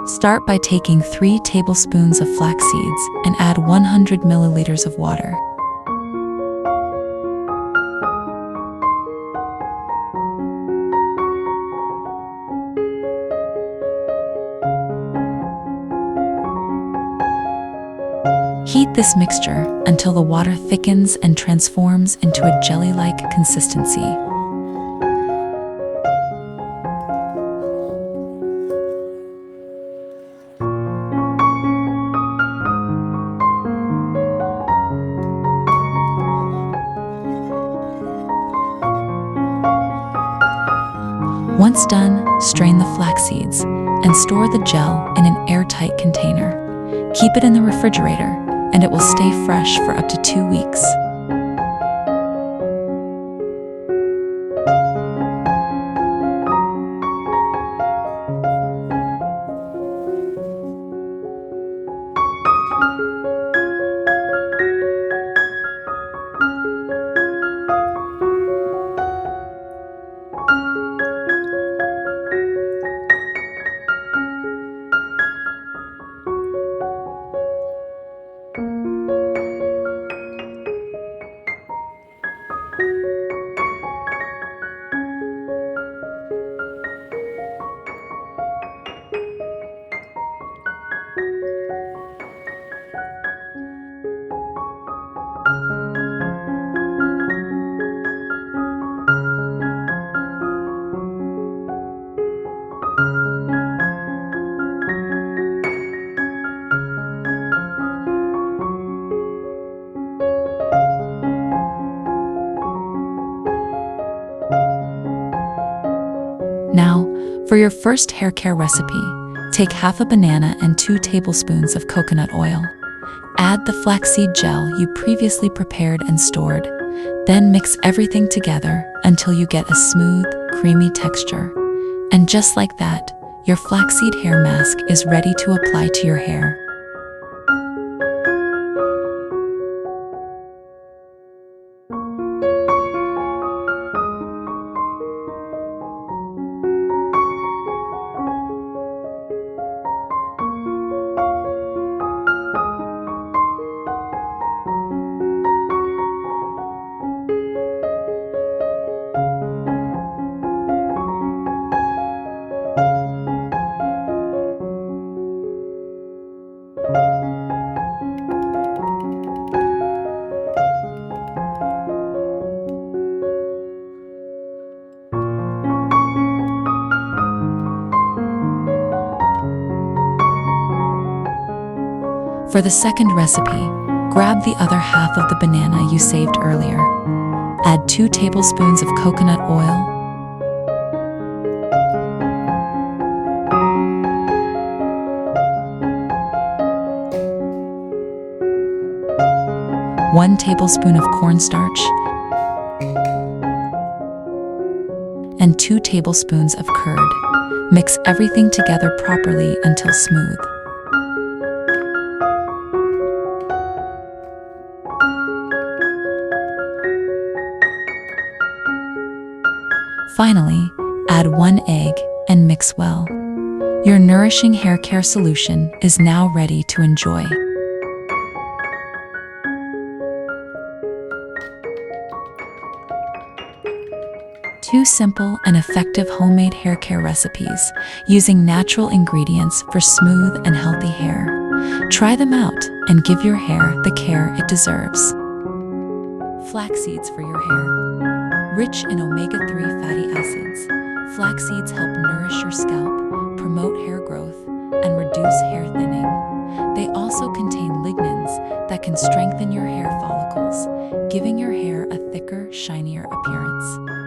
Start by taking 3 tablespoons of flax seeds and add 100 milliliters of water. Heat this mixture until the water thickens and transforms into a jelly-like consistency. Once done, strain the flax seeds and store the gel in an airtight container. Keep it in the refrigerator, and it will stay fresh for up to 2 weeks. Now, for your first hair care recipe, take half a banana and 2 tablespoons of coconut oil. Add the flaxseed gel you previously prepared and stored. Then mix everything together until you get a smooth, creamy texture. And just like that, your flaxseed hair mask is ready to apply to your hair. For the second recipe, grab the other half of the banana you saved earlier. Add 2 tablespoons of coconut oil, one tablespoon of cornstarch, and 2 tablespoons of curd. Mix everything together properly until smooth. Finally, add 1 egg and mix well. Your nourishing hair care solution is now ready to enjoy. Two simple and effective homemade hair care recipes using natural ingredients for smooth and healthy hair. Try them out and give your hair the care it deserves. Flax seeds for your hair. Rich in omega-3 fatty acids, flax seeds help nourish your scalp, promote hair growth, and reduce hair thinning. They also contain lignans that can strengthen your hair follicles, giving your hair a thicker, shinier appearance.